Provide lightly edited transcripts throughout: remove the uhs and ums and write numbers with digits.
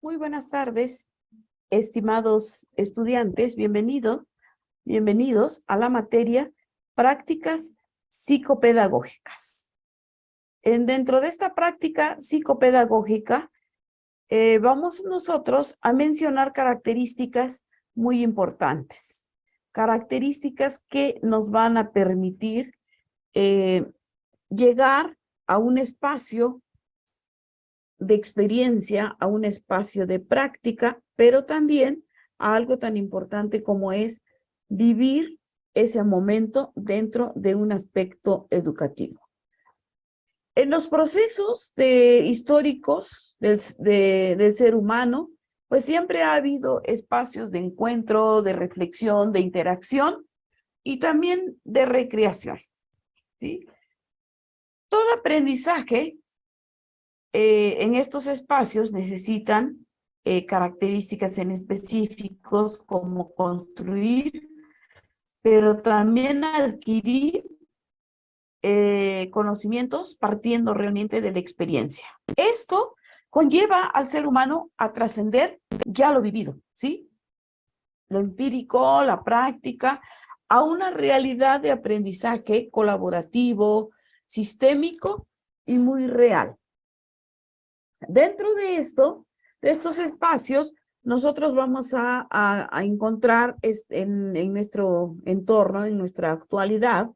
Muy buenas tardes, estimados estudiantes. Bienvenidos a la materia Prácticas Psicopedagógicas. Dentro de esta práctica psicopedagógica, vamos nosotros a mencionar características muy importantes. Características que nos van a permitir llegar a un espacio de experiencia, a un espacio de práctica, pero también a algo tan importante como es vivir ese momento dentro de un aspecto educativo. En los procesos históricos del ser humano, pues siempre ha habido espacios de encuentro, de reflexión, de interacción y también de recreación, ¿sí? Todo aprendizaje en estos espacios necesitan características en específicos como construir, pero también adquirir conocimientos partiendo realmente de la experiencia. Esto conlleva al ser humano a trascender ya lo vivido, ¿sí? Lo empírico, la práctica, a una realidad de aprendizaje colaborativo, sistémico y muy real. Dentro de estos espacios, nosotros vamos a encontrar en nuestro entorno, en nuestra actualidad,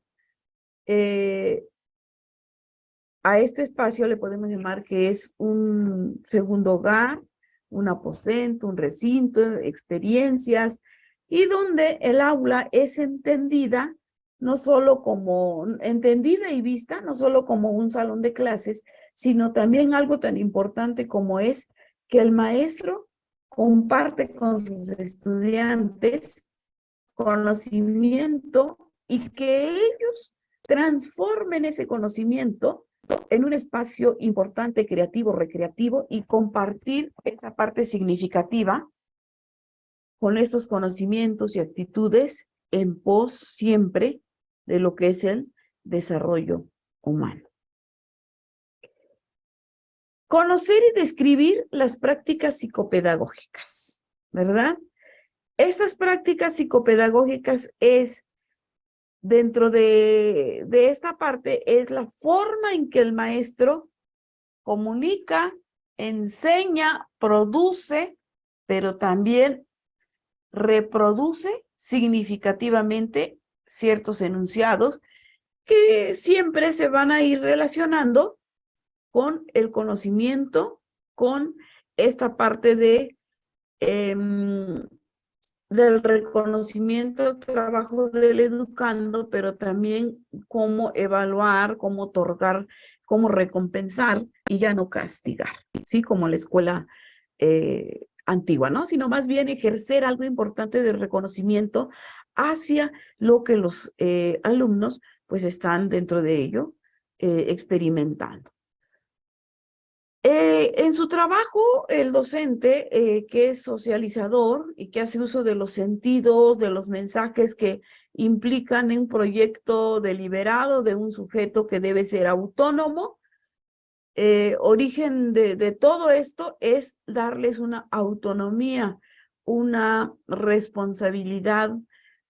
a este espacio le podemos llamar que es un segundo hogar, un aposento, un recinto, experiencias, y donde el aula es entendida no solo como entendida y vista, no solo como un salón de clases, sino también algo tan importante como es que el maestro comparte con sus estudiantes conocimiento y que ellos transformen ese conocimiento en un espacio importante, creativo, recreativo, y compartir esa parte significativa con estos conocimientos y actitudes en pos siempre de lo que es el desarrollo humano. Conocer y describir las prácticas psicopedagógicas, ¿verdad? Estas prácticas psicopedagógicas dentro de esta parte, es la forma en que el maestro comunica, enseña, produce, pero también reproduce significativamente ciertos enunciados que siempre se van a ir relacionando con el conocimiento, con esta parte del reconocimiento del trabajo del educando, pero también cómo evaluar, cómo otorgar, cómo recompensar y ya no castigar, ¿sí? Como la escuela antigua, ¿no? Sino más bien ejercer algo importante de reconocimiento hacia lo que los alumnos pues están dentro de ello experimentando. En su trabajo, el docente, que es socializador y que hace uso de los sentidos, de los mensajes que implican un proyecto deliberado de un sujeto que debe ser autónomo, origen de todo esto es darles una autonomía, una responsabilidad,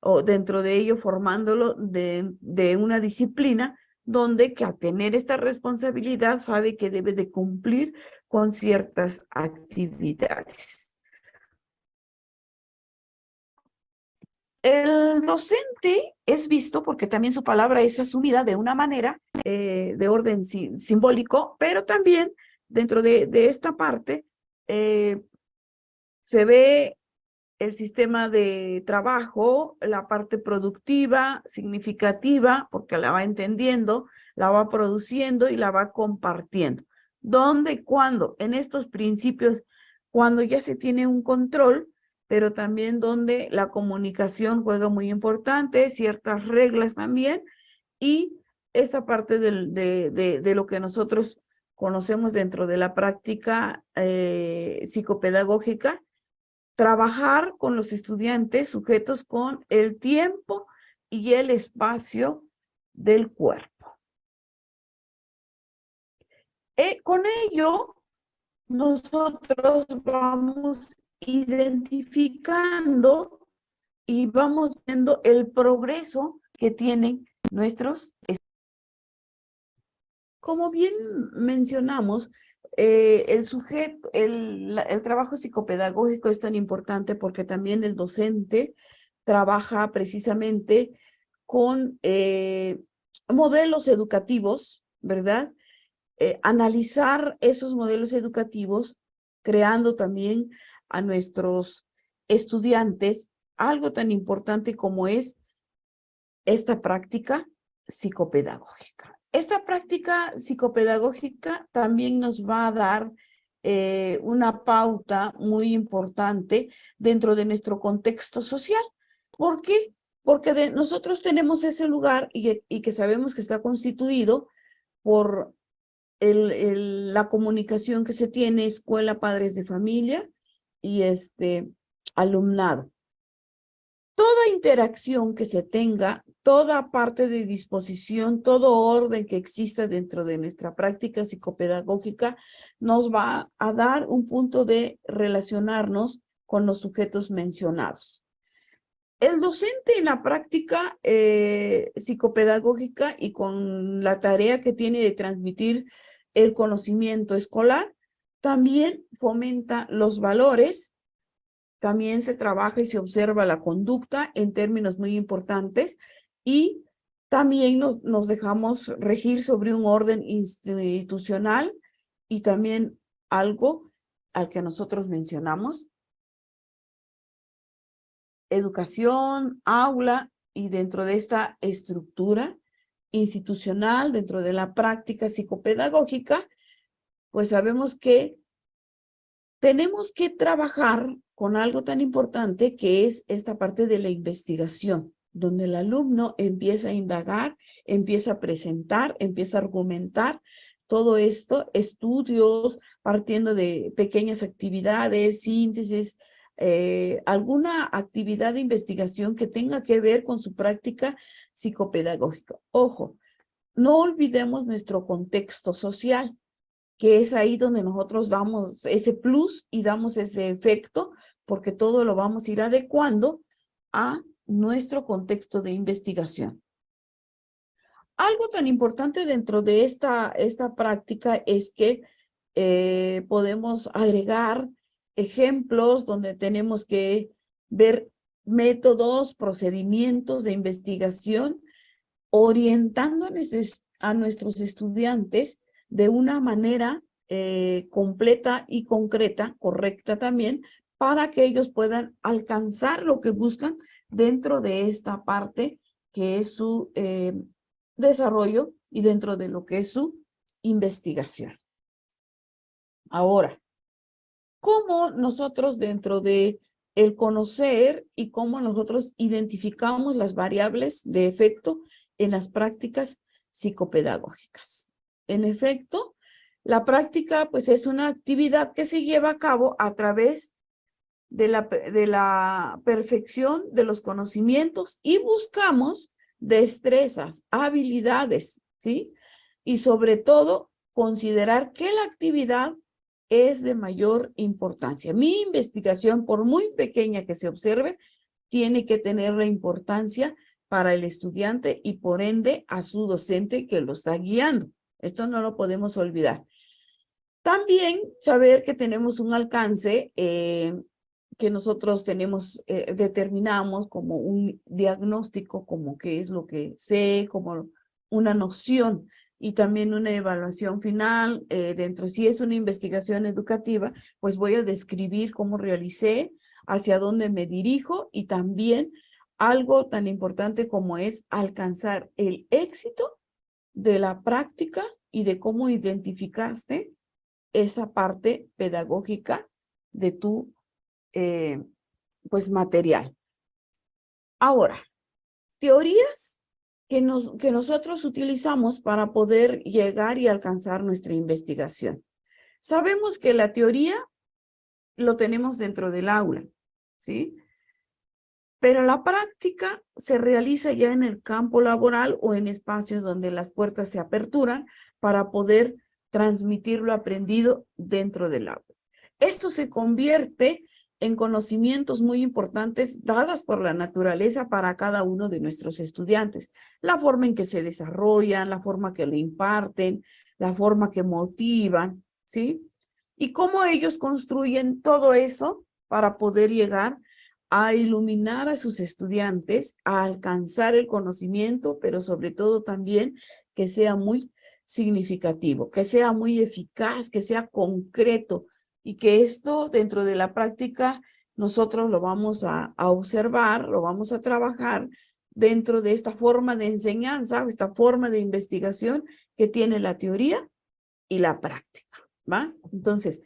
o dentro de ello formándolo de una disciplina donde que al tener esta responsabilidad sabe que debe de cumplir con ciertas actividades. El docente es visto porque también su palabra es asumida de una manera de orden simbólico, pero también dentro de esta parte se ve el sistema de trabajo, la parte productiva, significativa, porque la va entendiendo, la va produciendo y la va compartiendo. ¿Dónde y cuándo? En estos principios, cuando ya se tiene un control, pero también donde la comunicación juega muy importante, ciertas reglas también, y esta parte de lo que nosotros conocemos dentro de la práctica psicopedagógica, trabajar con los estudiantes sujetos con el tiempo y el espacio del cuerpo. Con ello nosotros vamos identificando y vamos viendo el progreso que tienen nuestros. Como bien mencionamos, el trabajo psicopedagógico es tan importante porque también el docente trabaja precisamente con modelos educativos, ¿verdad? Analizar esos modelos educativos, creando también a nuestros estudiantes algo tan importante como es esta práctica psicopedagógica. Esta práctica psicopedagógica también nos va a dar una pauta muy importante dentro de nuestro contexto social. ¿Por qué? Porque nosotros tenemos ese lugar y que sabemos que está constituido por la comunicación que se tiene escuela, padres de familia y alumnado. Toda interacción que se tenga, toda parte de disposición, todo orden que exista dentro de nuestra práctica psicopedagógica nos va a dar un punto de relacionarnos con los sujetos mencionados. El docente en la práctica psicopedagógica y con la tarea que tiene de transmitir el conocimiento escolar, también fomenta los valores, también se trabaja y se observa la conducta en términos muy importantes y también nos dejamos regir sobre un orden institucional y también algo al que nosotros mencionamos, educación, aula, y dentro de esta estructura institucional, dentro de la práctica psicopedagógica, pues sabemos que tenemos que trabajar con algo tan importante que es esta parte de la investigación, donde el alumno empieza a indagar, empieza a presentar, empieza a argumentar todo esto, estudios, partiendo de pequeñas actividades, síntesis, alguna actividad de investigación que tenga que ver con su práctica psicopedagógica. Ojo, no olvidemos nuestro contexto social, que es ahí donde nosotros damos ese plus y damos ese efecto, porque todo lo vamos a ir adecuando a nuestro contexto de investigación. Algo tan importante dentro de esta práctica es que podemos agregar ejemplos donde tenemos que ver métodos, procedimientos de investigación, orientando a nuestros estudiantes de una manera completa y concreta, correcta también, para que ellos puedan alcanzar lo que buscan dentro de esta parte que es su desarrollo y dentro de lo que es su investigación. Ahora, ¿cómo nosotros dentro de el conocer y cómo nosotros identificamos las variables de efecto en las prácticas psicopedagógicas? En efecto, la práctica pues es una actividad que se lleva a cabo a través de la perfección de los conocimientos y buscamos destrezas, habilidades, ¿sí? Y sobre todo, considerar que la actividad es de mayor importancia. Mi investigación, por muy pequeña que se observe, tiene que tener la importancia para el estudiante y por ende a su docente que lo está guiando. Esto no lo podemos olvidar. También saber que tenemos un alcance que nosotros determinamos como un diagnóstico, como qué es lo que sé, como una noción y también una evaluación final dentro. Si es una investigación educativa, pues voy a describir cómo realicé, hacia dónde me dirijo y también algo tan importante como es alcanzar el éxito de la práctica y de cómo identificaste esa parte pedagógica de tu pues material. Ahora, teorías que nosotros utilizamos para poder llegar y alcanzar nuestra investigación. Sabemos que la teoría lo tenemos dentro del aula, ¿sí? Pero la práctica se realiza ya en el campo laboral o en espacios donde las puertas se aperturan para poder transmitir lo aprendido dentro del aula. Esto se convierte en conocimientos muy importantes dadas por la naturaleza para cada uno de nuestros estudiantes. La forma en que se desarrollan, la forma que le imparten, la forma que motivan, ¿sí? Y cómo ellos construyen todo eso para poder llegar a iluminar a sus estudiantes, a alcanzar el conocimiento, pero sobre todo también que sea muy significativo, que sea muy eficaz, que sea concreto, y que esto dentro de la práctica nosotros lo vamos a observar, lo vamos a trabajar dentro de esta forma de enseñanza, esta forma de investigación que tiene la teoría y la práctica, ¿va? Entonces,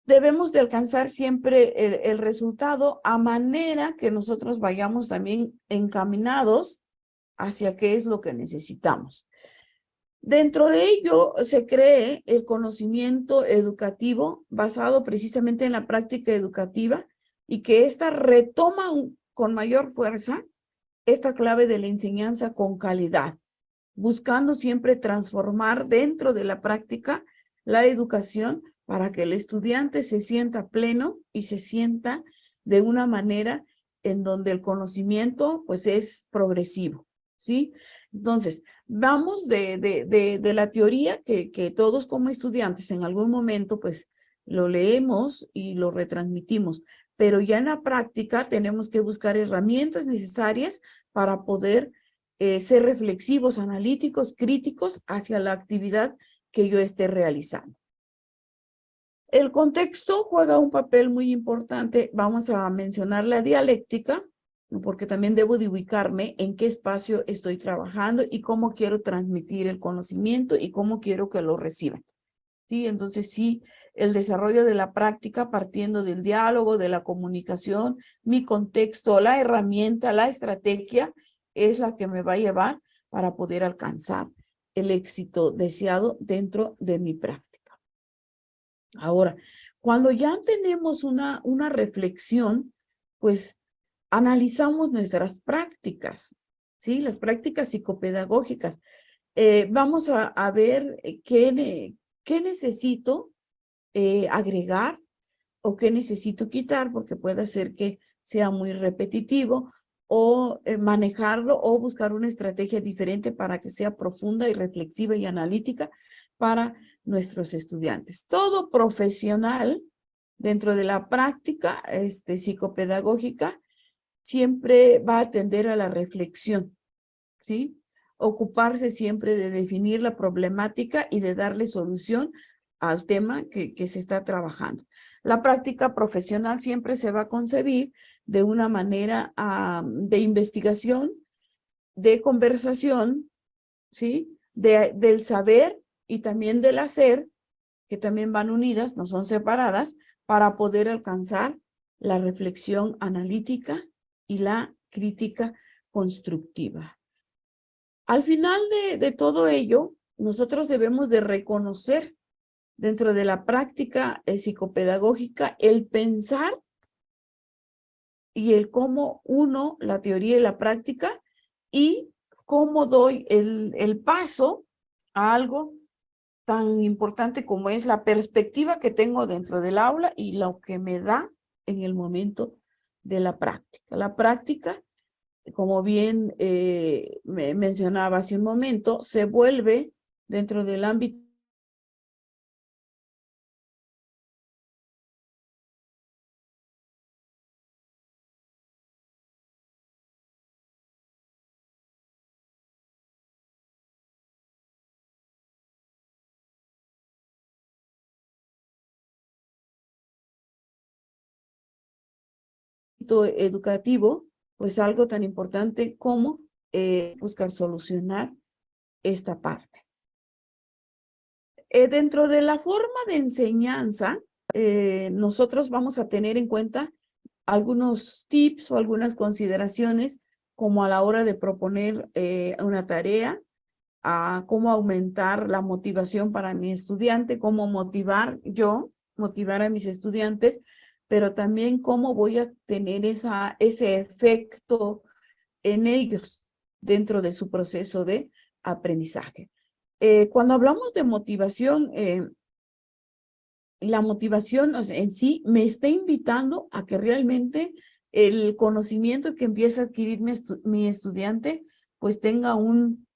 debemos de alcanzar siempre el resultado a manera que nosotros vayamos también encaminados hacia qué es lo que necesitamos. Dentro de ello se cree el conocimiento educativo basado precisamente en la práctica educativa y que ésta retoma con mayor fuerza esta clave de la enseñanza con calidad, buscando siempre transformar dentro de la práctica la educación para que el estudiante se sienta pleno y se sienta de una manera en donde el conocimiento pues es progresivo, ¿sí? Entonces, vamos de la teoría que todos como estudiantes en algún momento pues lo leemos y lo retransmitimos, pero ya en la práctica tenemos que buscar herramientas necesarias para poder ser reflexivos, analíticos, críticos hacia la actividad que yo esté realizando. El contexto juega un papel muy importante. Vamos a mencionar la dialéctica, porque también debo de ubicarme en qué espacio estoy trabajando y cómo quiero transmitir el conocimiento y cómo quiero que lo reciban. ¿Sí? Entonces, sí, el desarrollo de la práctica partiendo del diálogo, de la comunicación, mi contexto, la herramienta, la estrategia, es la que me va a llevar para poder alcanzar el éxito deseado dentro de mi práctica. Ahora, cuando ya tenemos una reflexión, pues analizamos nuestras prácticas, ¿sí? Las prácticas psicopedagógicas. Vamos a ver qué necesito agregar o qué necesito quitar, porque puede ser que sea muy repetitivo, o manejarlo o buscar una estrategia diferente para que sea profunda y reflexiva y analítica para nuestros estudiantes. Todo profesional dentro de la práctica psicopedagógica siempre va a tender a la reflexión, ¿sí? Ocuparse siempre de definir la problemática y de darle solución al tema que se está trabajando. La práctica profesional siempre se va a concebir de una manera de investigación, de conversación, ¿sí? Del saber y también del hacer, que también van unidas, no son separadas, para poder alcanzar la reflexión analítica y la crítica constructiva. Al final de todo ello, nosotros debemos de reconocer dentro de la práctica psicopedagógica el pensar y el cómo uno, la teoría y la práctica, y cómo doy el paso a algo tan importante como es la perspectiva que tengo dentro del aula y lo que me da en el momento de la práctica. La práctica, como bien me mencionaba hace un momento, se vuelve dentro del ámbito educativo, pues algo tan importante como buscar solucionar esta parte. Dentro de la forma de enseñanza, nosotros vamos a tener en cuenta algunos tips o algunas consideraciones como a la hora de proponer una tarea, a cómo aumentar la motivación para mi estudiante, cómo motivar a mis estudiantes, pero también cómo voy a tener ese efecto en ellos dentro de su proceso de aprendizaje. Cuando hablamos de motivación, la motivación, o sea, en sí me está invitando a que realmente el conocimiento que empieza a adquirir mi estudiante, pues tenga un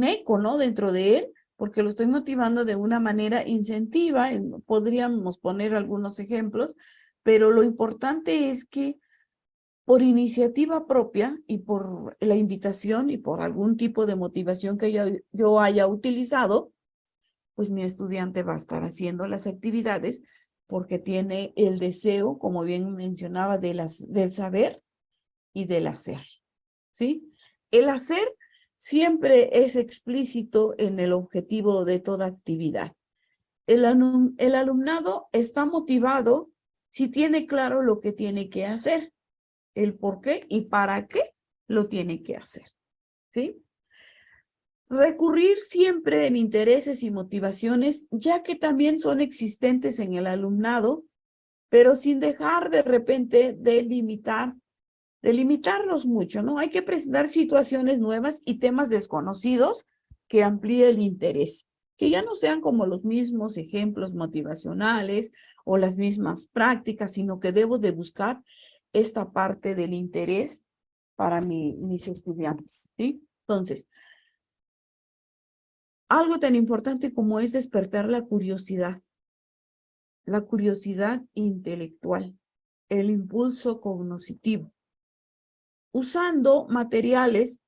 eco, ¿no? Dentro de él, porque lo estoy motivando de una manera incentiva. Podríamos poner algunos ejemplos, pero lo importante es que por iniciativa propia y por la invitación y por algún tipo de motivación que yo haya utilizado, pues mi estudiante va a estar haciendo las actividades porque tiene el deseo, como bien mencionaba, del saber y del hacer, ¿sí? El hacer siempre es explícito en el objetivo de toda actividad. El alumnado está motivado si tiene claro lo que tiene que hacer, el por qué y para qué lo tiene que hacer, ¿sí? Recurrir siempre en intereses y motivaciones, ya que también son existentes en el alumnado, pero sin dejar de repente de limitarlos mucho, ¿no? Hay que presentar situaciones nuevas y temas desconocidos que amplíe el interés, que ya no sean como los mismos ejemplos motivacionales o las mismas prácticas, sino que debo de buscar esta parte del interés para mis estudiantes, ¿sí? Entonces, algo tan importante como es despertar la curiosidad intelectual, el impulso cognitivo, usando materiales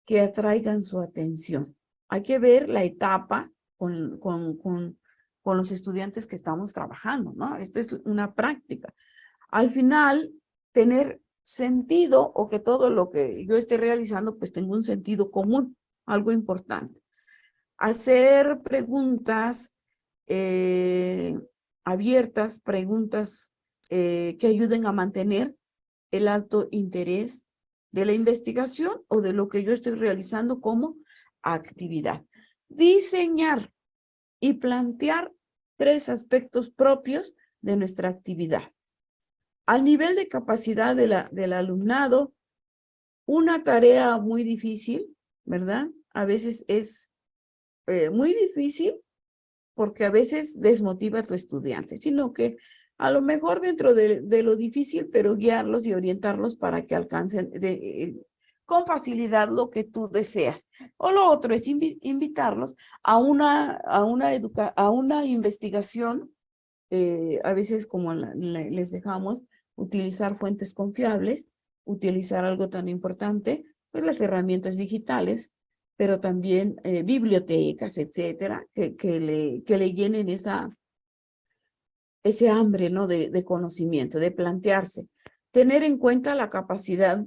que atraigan su atención. Hay que ver la etapa con los estudiantes que estamos trabajando, ¿no? Esto es una práctica. Al final, tener sentido o que todo lo que yo esté realizando pues tenga un sentido común, algo importante. Hacer preguntas abiertas, preguntas que ayuden a mantener el alto interés de la investigación o de lo que yo estoy realizando como actividad. Diseñar y plantear 3 aspectos propios de nuestra actividad. Al nivel de capacidad del alumnado, una tarea muy difícil, ¿verdad? A veces es muy difícil porque a veces desmotiva a tu estudiante, sino que a lo mejor dentro de lo difícil, pero guiarlos y orientarlos para que alcancen con facilidad lo que tú deseas. O lo otro es invitarlos a una investigación, a veces como les dejamos utilizar fuentes confiables, utilizar algo tan importante, pues las herramientas digitales, pero también bibliotecas, etcétera, que le llenen ese hambre, ¿no? de conocimiento, de plantearse. Tener en cuenta la capacidad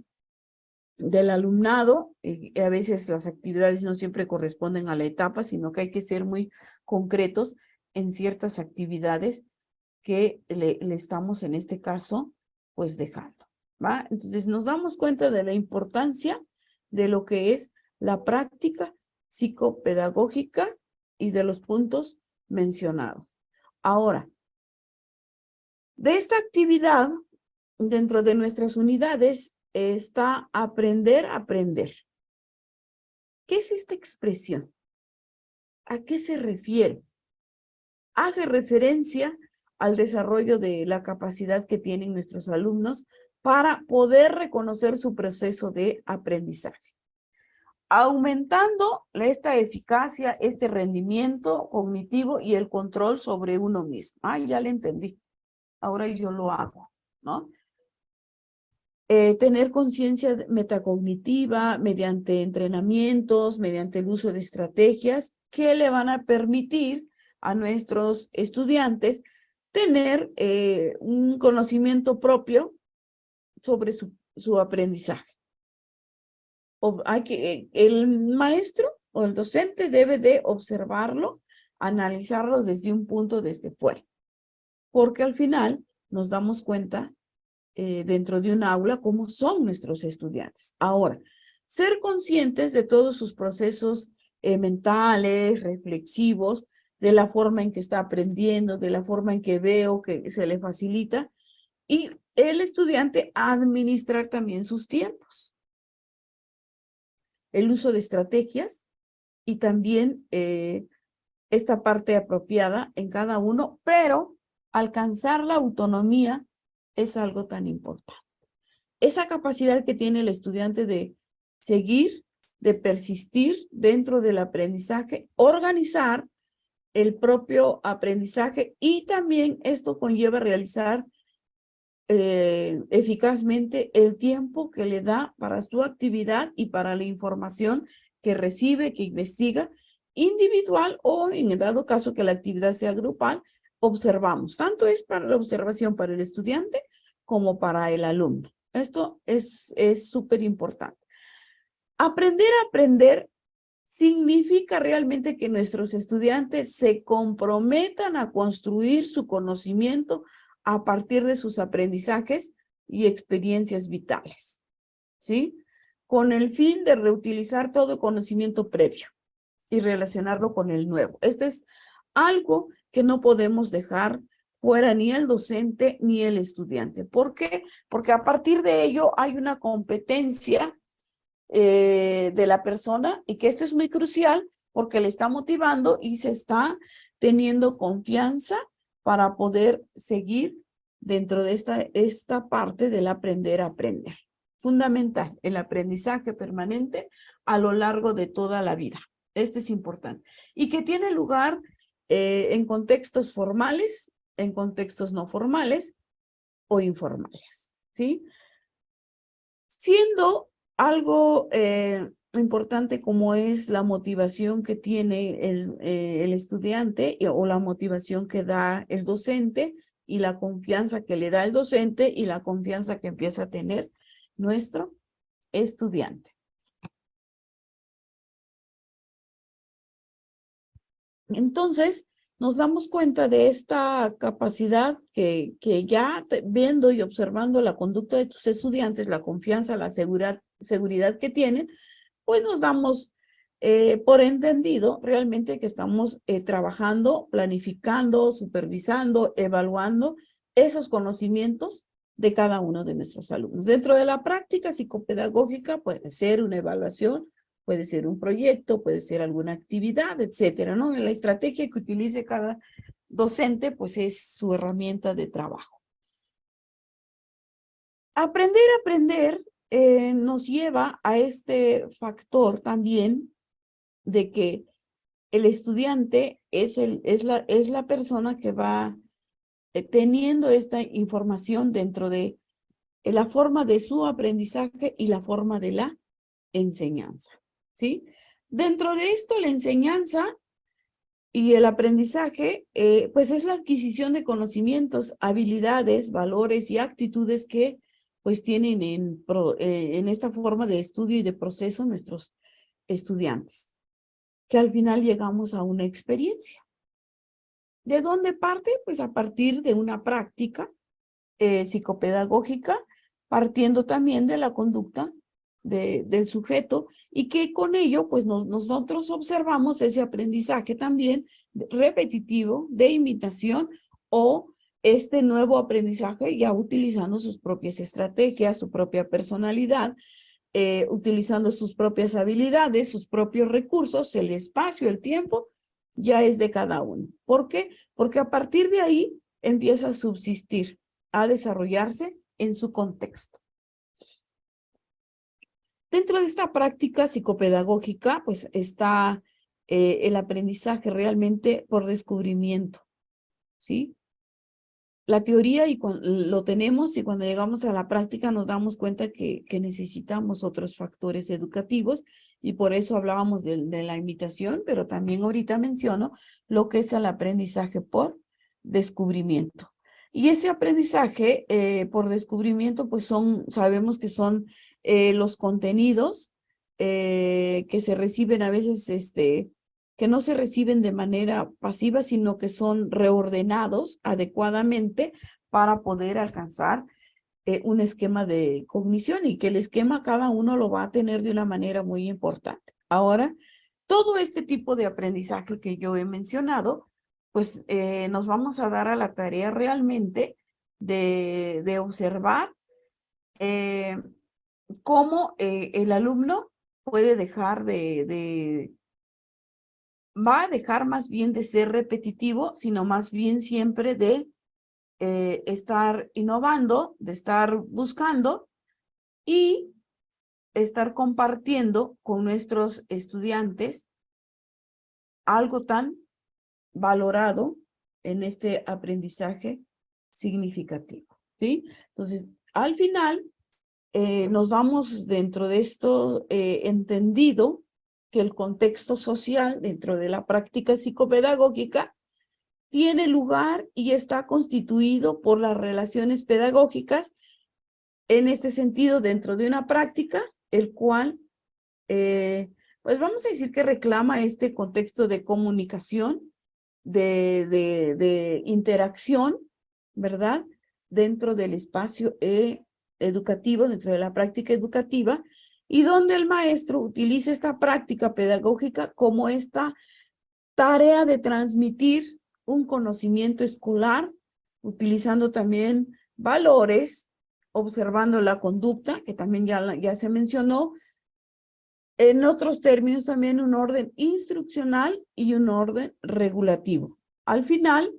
del alumnado, y a veces las actividades no siempre corresponden a la etapa, sino que hay que ser muy concretos en ciertas actividades que le estamos en este caso, pues dejando, ¿va? Entonces nos damos cuenta de la importancia de lo que es la práctica psicopedagógica y de los puntos mencionados. Ahora, de esta actividad, dentro de nuestras unidades, está aprender a aprender. ¿Qué es esta expresión? ¿A qué se refiere? Hace referencia al desarrollo de la capacidad que tienen nuestros alumnos para poder reconocer su proceso de aprendizaje, aumentando esta eficacia, este rendimiento cognitivo y el control sobre uno mismo. Ya le entendí, ahora yo lo hago, ¿no? Tener conciencia metacognitiva mediante entrenamientos, mediante el uso de estrategias que le van a permitir a nuestros estudiantes tener un conocimiento propio sobre su aprendizaje. El maestro o el docente debe de observarlo, analizarlo desde un punto desde fuera, porque al final nos damos cuenta dentro de un aula cómo son nuestros estudiantes. Ahora, ser conscientes de todos sus procesos mentales, reflexivos, de la forma en que está aprendiendo, de la forma en que veo que se le facilita, y el estudiante administrar también sus tiempos. El uso de estrategias y también esta parte apropiada en cada uno, pero alcanzar la autonomía es algo tan importante. Esa capacidad que tiene el estudiante de seguir, de persistir dentro del aprendizaje, organizar el propio aprendizaje y también esto conlleva realizar eficazmente el tiempo que le da para su actividad y para la información que recibe, que investiga, individual o en el dado caso que la actividad sea grupal, observamos. Tanto es para la observación para el estudiante como para el alumno. Esto es súper importante. Aprender a aprender significa realmente que nuestros estudiantes se comprometan a construir su conocimiento a partir de sus aprendizajes y experiencias vitales, ¿sí? Con el fin de reutilizar todo conocimiento previo y relacionarlo con el nuevo. Este es algo que no podemos dejar fuera ni el docente ni el estudiante. ¿Por qué? Porque a partir de ello hay una competencia de la persona y que esto es muy crucial porque le está motivando y se está teniendo confianza para poder seguir dentro de esta parte del aprender a aprender. Fundamental, el aprendizaje permanente a lo largo de toda la vida. Este es importante. Y que tiene lugar en contextos formales, en contextos no formales o informales, ¿sí? Siendo algo importante como es la motivación que tiene el estudiante o la motivación que da el docente y la confianza que le da el docente y la confianza que empieza a tener nuestro estudiante. Entonces, nos damos cuenta de esta capacidad que ya viendo y observando la conducta de tus estudiantes, la confianza, la seguridad que tienen, pues nos damos por entendido realmente que estamos trabajando, planificando, supervisando, evaluando esos conocimientos de cada uno de nuestros alumnos. Dentro de la práctica psicopedagógica puede ser una evaluación, puede ser un proyecto, puede ser alguna actividad, etcétera, ¿no? La estrategia que utilice cada docente, pues es su herramienta de trabajo. Aprender a aprender nos lleva a este factor también de que el estudiante es la persona que va teniendo esta información dentro de la forma de su aprendizaje y la forma de la enseñanza, ¿sí? Dentro de esto, la enseñanza y el aprendizaje, pues es la adquisición de conocimientos, habilidades, valores y actitudes que pues tienen en esta forma de estudio y de proceso nuestros estudiantes, que al final llegamos a una experiencia. ¿De dónde parte? Pues a partir de una práctica psicopedagógica, partiendo también de la conducta del sujeto y que con ello pues nosotros observamos ese aprendizaje también repetitivo de imitación o este nuevo aprendizaje ya utilizando sus propias estrategias, su propia personalidad, utilizando sus propias habilidades, sus propios recursos, el espacio, el tiempo, ya es de cada uno. ¿Por qué? Porque a partir de ahí empieza a subsistir, a desarrollarse en su contexto. Dentro de esta práctica psicopedagógica, pues está el aprendizaje realmente por descubrimiento, ¿sí? La teoría lo tenemos y cuando llegamos a la práctica nos damos cuenta que necesitamos otros factores educativos y por eso hablábamos de la imitación, pero también ahorita menciono lo que es el aprendizaje por descubrimiento. Y ese aprendizaje por descubrimiento, pues sabemos que son los contenidos que se reciben a veces, que no se reciben de manera pasiva, sino que son reordenados adecuadamente para poder alcanzar un esquema de cognición y que el esquema cada uno lo va a tener de una manera muy importante. Ahora, todo este tipo de aprendizaje que yo he mencionado, pues nos vamos a dar a la tarea realmente de observar cómo el alumno puede dejar de va a dejar más bien de ser repetitivo, sino más bien siempre de estar innovando, de estar buscando y estar compartiendo con nuestros estudiantes algo tan valorado en este aprendizaje significativo, ¿sí? Entonces, al final, nos vamos dentro de esto entendido que el contexto social dentro de la práctica psicopedagógica tiene lugar y está constituido por las relaciones pedagógicas, en este sentido, dentro de una práctica, el cual, pues vamos a decir que reclama este contexto de comunicación, de interacción, ¿verdad? Dentro del espacio educativo, dentro de la práctica educativa, y donde el maestro utiliza esta práctica pedagógica como esta tarea de transmitir un conocimiento escolar, utilizando también valores, observando la conducta, que también ya se mencionó, en otros términos también un orden instruccional y un orden regulativo. Al final,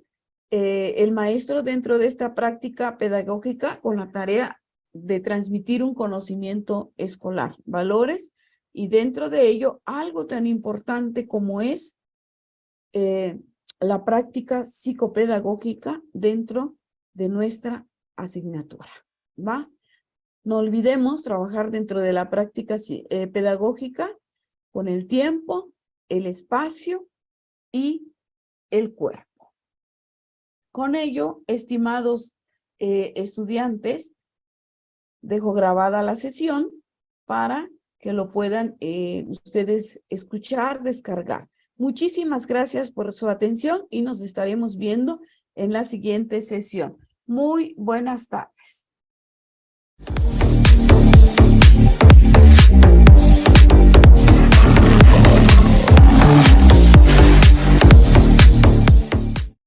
el maestro dentro de esta práctica pedagógica con la tarea de transmitir un conocimiento escolar, valores, y dentro de ello algo tan importante como es la práctica psicopedagógica dentro de nuestra asignatura, ¿va? No olvidemos trabajar dentro de la práctica pedagógica con el tiempo, el espacio y el cuerpo. Con ello, estimados estudiantes, dejo grabada la sesión para que lo puedan ustedes escuchar, descargar. Muchísimas gracias por su atención y nos estaremos viendo en la siguiente sesión. Muy buenas tardes.